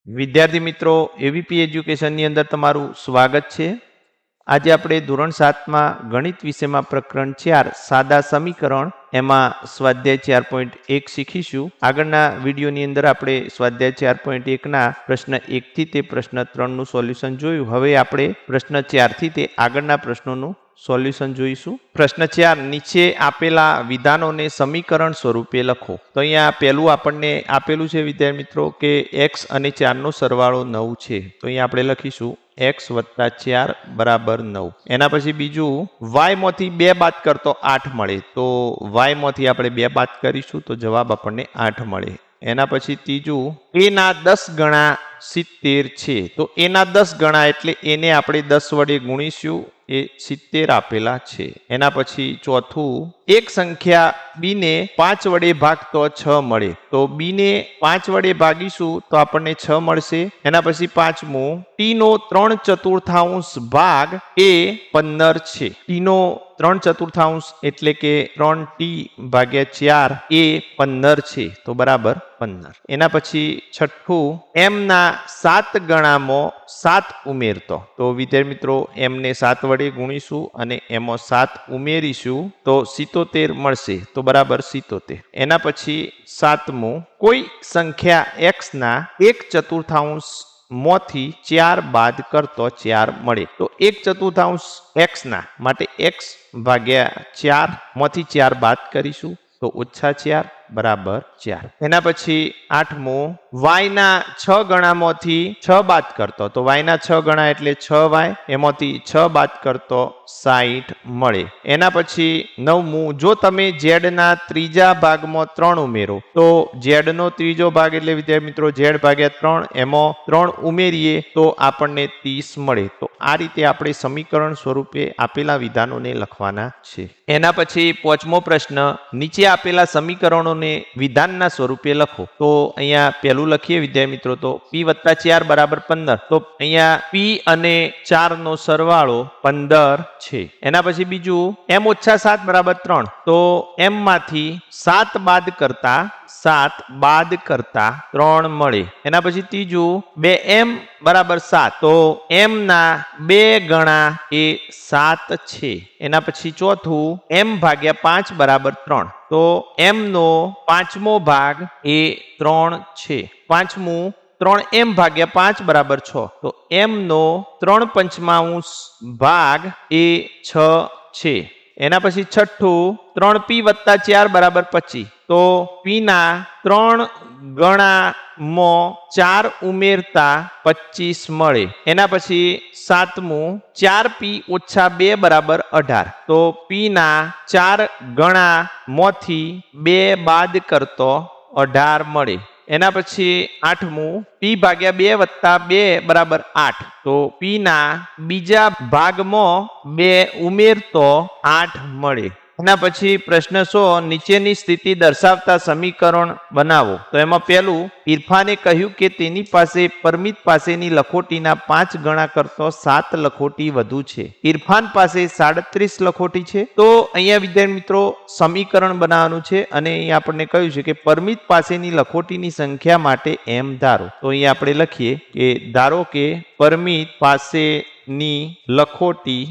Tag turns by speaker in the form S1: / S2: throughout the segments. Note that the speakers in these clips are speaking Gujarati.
S1: વિદ્યાર્થી મિત્રો એવીપી એજ્યુકેશનની અંદર તમારું સ્વાગત છે। આજે આપણે ધોરણ 7માં ગણિત વિષયમાં પ્રકરણ 4 સાદા સમીકરણ એમાં સ્વાધ્યાય 4.1 શીખીશું। આગળના વિડીયોની અંદર આપણે સ્વાધ્યાય 4.1 ના પ્રશ્ન 1 થી તે પ્રશ્ન 3 નું સોલ્યુશન જોયું। હવે આપણે પ્રશ્ન 4 થી તે આગળના પ્રશ્નોનું સોલ્યુશન જોઈશું। પ્રશ્ન 4 નીચે આપેલા વિધાનોને સમીકરણ સ્વરૂપે લખો। તો અહીંયા પહેલું આપણને આપેલું છે વિદ્યાર્થી મિત્રો કે x અને 4 નો સરવાળો 9 છે। તો અહીંયા આપણે લખીશું x + 4 = 9। એના પછી બીજું y માંથી 2 બાદ કરતો 8 મળે। તો y માંથી આપણે 2 બાદ કરીશું તો જવાબ આપણને 8 મળે। એના પછી ત્રીજું a ના 10 ગણા 70 છે। તો a ના 10 ગણા એટલે એને આપણે 10 વડે ગુણીશું, એ 70 આપેલા છે। એના પછી ચોથું એક સંખ્યા b ને 5 વડે ભાગતો 6 મળે। તો b ને 5 વડે ભાગીશું તો આપણને 6 મળશે। એના પછી પાંચમું t નો 3/4 ભાગ એ 15 છે। t નો 3/4 એટલે કે 3t/4 એ 15 છે, તો બરાબર 15। એના પછી છઠ્ઠું m ના 7 ગણામાં 7 ઉમેરતો। તો વિદ્યાર્થી મિત્રો m ને 7 વડે ગુણીશું અને એમાં 7 ઉમેરીશું તો 77 મળશે, તો બરાબર 77। એના પછી સાતમું કોઈ સંખ્યા x ના 1/4 માંથી 4 બાદ કરતો 4 મળે। તો 1/4 x ના માટે x ભાગ્યા 4 માંથી 4 બાદ કરીશું તો -4 બરાબર 4। એના પછી આઠમું y ના 6 ગણામાંથી 6 બાદ કરતો। તો y ના 6 ગણા એટલે 6y, એમાંથી 6 બાદ કરતો 60 મળે। એના પછી નવમું જો તમે z ના ત્રીજા ભાગમાં 3 ઉમેરો તો z નો ત્રીજો ભાગ એટલે વિદ્યાર્થી મિત્રો z ભાગ્યા 3, એમાં 3 ઉમેરીએ તો આપણને 30 મળે। તો આ રીતે આપણે સમીકરણ સ્વરૂપે આપેલા વિધાનોને લખવાના છે। એના પછી પાંચમો પ્રશ્ન નીચે આપેલા સમીકરણોને વિધાનના સ્વરૂપે લખો। તો અહીંયા પહેલું લખીએ વિદ્યાર્થી મિત્રો, તો p + 4 = 15। તો અહીંયા p અને 4 નો સરવાળો 15 છે। એના પછી બીજું m - 7 = 3। તો m માંથી 7 બાદ કરતા 3 મળે। એના પછી ત્રીજું 2m = 7। તો m ના 2 ગણા એ 7 છે। એના પછી ચોથું m/5 = 3। તો m નો 5મો ભાગ એ 3 છે। પાંચમું 3m/5 = 6। તો m નો 3/5 ભાગ એ 6 છે। એના પછી છઠ્ઠું 3p + 4 = 25। તો p ના 3 ગણામાં 4 ઉમેરતા 25 મળે। એના પછી સાતમું 4p - 2 = 18। તો p ના 4 ગણામાંથી 2 બાદ કરતો 18 મળે। એના પછી આઠમું p/2 + 2 = 8। તો p ના બીજા ભાગમાં 2 ઉમેરતો 8 મળે। એના પછી પ્રશ્ન 100 નીચેની સ્થિતિ દર્શાવતા સમીકરણ બનાવો। તો એમાં પહેલું ઇરફાને કહ્યું કે તેની પાસે પરમિત પાસેની લખોટીના 5 ગણા કરતો 7 લખોટી વધુ છે। ઇરફાન પાસે 37 લખોટી છે। તો અહીંયા વિદ્યાર્થી મિત્રો સમીકરણ બનાવવાનું છે અને અહીંયા આપણને કહ્યું છે કે પરમિત પાસેની લખોટીની સંખ્યા માટે m ધારો। તો અહીંયા આપણે લખીએ કે ધારો કે પરમિત પાસેની લખોટી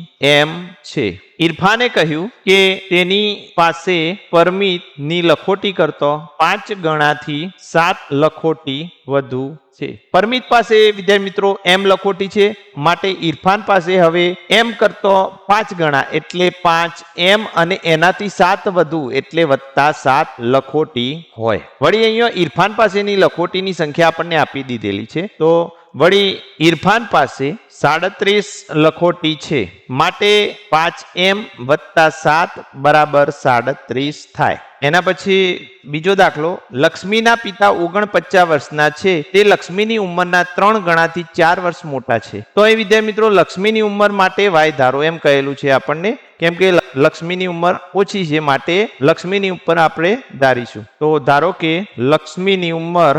S1: m છે। ઇરફાને કહ્યું કે તેની પાસે પરમિત ની લખોટી કરતો 5 ગણાથી 7 લખોટી વધુ છે। પરમિત પાસે વિદ્યાર્થી મિત્રો m લખોટી છે, માટે ઇરફાન પાસે હવે m કરતો 5 ગણા એટલે 5m અને એનાથી 7 વધુ એટલે +7 લખોટી હોય। વળી અહીંયા ઇરફાન પાસેની લખોટીની સંખ્યા આપણને આપી દીધેલી છે। તો વળી ઇરફાન પાસે 37 લખોટી છે, માટે 5m + 7 = 37 થાય। એના પછી બીજો દાખલો લક્ષ્મીના પિતા 49 વર્ષના છે, તે લક્ષ્મીની ઉંમરના 3 ગણાથી 4 વર્ષ મોટા છે। તો એ વિદ્યાર્થી મિત્રો લક્ષ્મીની ઉંમર માટે y ધારો એમ કહેલું છે આપણને, કેમ કે લક્ષ્મીની ઉંમર ઓછી છે માટે લક્ષ્મીની ઉપર આપણે ધારીશું। તો ધારો કે લક્ષ્મીની ઉંમર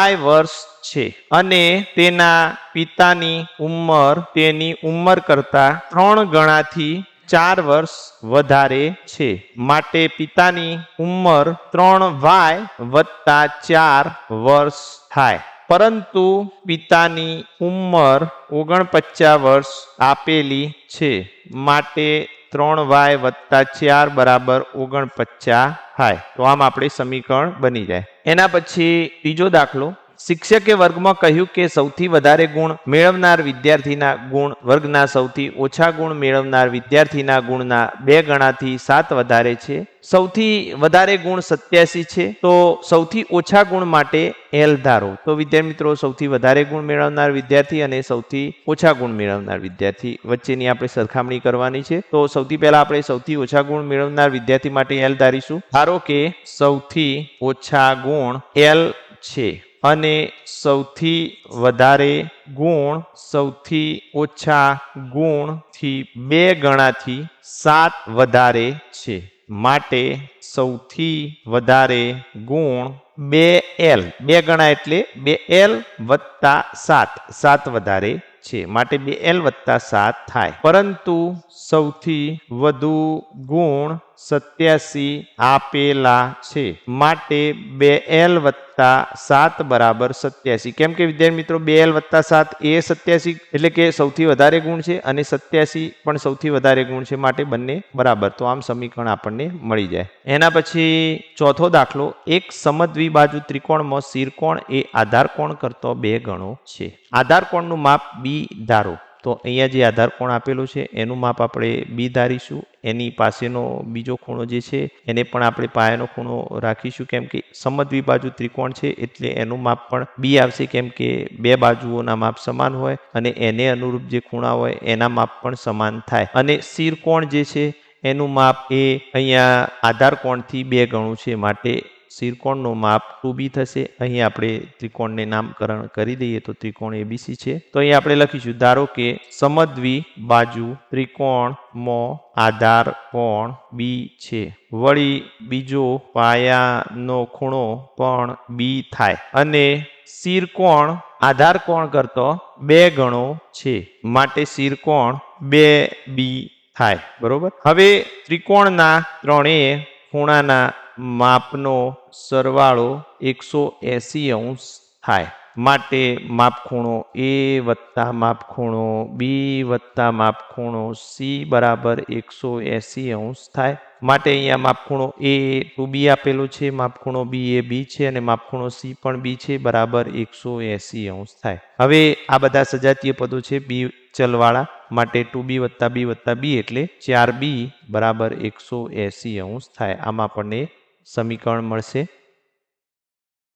S1: y વર્ષ છે અને તેના પિતાની ઉંમર તેની ઉંમર કરતા 3 ગણાથી 4 વર્ષ વધારે છે, માટે પિતાની ઉંમર 3y + 4 વર્ષ થાય। પરંતુ પિતાની ઉંમર 49 વર્ષ આપેલી છે, માટે 3y વત્તા 4 બરાબર 49 થાય. તો આમ આપણે સમીકરણ બની જાય. એના પછી ત્રીજો દાખલો. શિક્ષકે વર્ગમાં કહ્યું કે સૌથી વધારે ગુણ મેળવનાર વિદ્યાર્થીના ગુણ વર્ગના સૌથી ઓછા ગુણ મેળવનાર વિદ્યાર્થીના ગુણના 2 ગણાથી 7 વધારે છે. સૌથી વધારે ગુણ 87 છે, તો સૌથી ઓછા ગુણ માટે L ધારો. તો વિદ્યાર્થી મિત્રો, સૌથી વધારે ગુણ મેળવનાર વિદ્યાર્થી અને સૌથી ઓછા ગુણ મેળવનાર વિદ્યાર્થી વચ્ચેની આપણે સરખામણી કરવાની છે. તો સૌથી પહેલા આપણે સૌથી ઓછા ગુણ મેળવનાર વિદ્યાર્થી માટે L ધારીશું. ધારો કે સૌથી ઓછા ગુણ L છે અને સૌથી વધારે ગુણ સૌથી ઓછા ગુણથી 2 ગણાથી 7 વધારે છે, માટે સૌથી વધારે ગુણ 2L, 2 ગણા એટલે 2L વત્તા 7, 7 વધારે છે, માટે 2L વત્તા 7 થાય. પરંતુ સૌથી વધુ ગુણ 87 આપેલા છે, માટે 2L વત્તા 7 બરાબર 87. કેમ કે વિદ્યાર્થી મિત્રો, 2L વત્તા 7 એ 87 એટલે કે સૌથી વધારે ગુણ છે અને 87 પણ સૌથી વધારે ગુણ છે, માટે બંને બરાબર. તો આમ સમીકરણ આપણને મળી જાય. એના પછી ચોથો દાખલો. એક સમદ્વિબાજુ ત્રિકોણમાં શિરકોણ એ આધાર કોણ કરતો 2 ગણો છે. આધાર કોણનું માપ B ધારો. તો અહીંયા જે આધાર કોણ આપેલું છે એનું માપ આપણે B ધારીશું. એની પાસેનો બીજો ખૂણો જે છે એને પણ આપણે પાયાનો ખૂણો રાખીશું, કેમ કે સમદ્વિબાજુ ત્રિકોણ છે એટલે એનું માપ પણ B આવશે, કેમ કે 2 બાજુઓના માપ સમાન હોય અને એને અનુરૂપ જે ખૂણા હોય એના માપ પણ સમાન થાય. અને શિરકોણ જે છે એનું માપ એ અહીંયા આધાર કોણથી 2 ગણું છે, માટે શિરકોણનું માપ 2B થશે. અહીં આપણે ત્રિકોણને નામકરણ કરી દઈએ તો ત્રિકોણ ABC છે. તો અહીં આપણે લખીશું, ધારો કે સમદ્વિબાજુ ત્રિકોણમાં આધાર કોણ B છે, વળી બીજો પાયાનો ખૂણો પણ B થાય અને શિરકોણ આધાર કોણ કરતો 2 ગણો છે, માટે શિરકોણ 2B થાય. બરોબર. હવે ત્રિકોણના ત્રણેય ખૂણાના માપનો સરવાળો 180 અંશ થાય, માટે માપ ખૂણો A વત્તા માપ ખૂણો B વત્તા માપ ખૂણો C બરાબર 180 અંશ થાય. માટે અહીંયા માપ ખૂણો A 2B આપેલું છે, માપ ખૂણો B એ B છે અને માપ ખૂણો C પણ B છે, બરાબર 180 અંશ થાય. હવે આ બધા સજાતીય પદો છે B ચલવાળા, માટે 2B વત્તા B એટલે 4B બરાબર 180 અંશ થાય. આમાં આપણને સમીકરણ મળશે.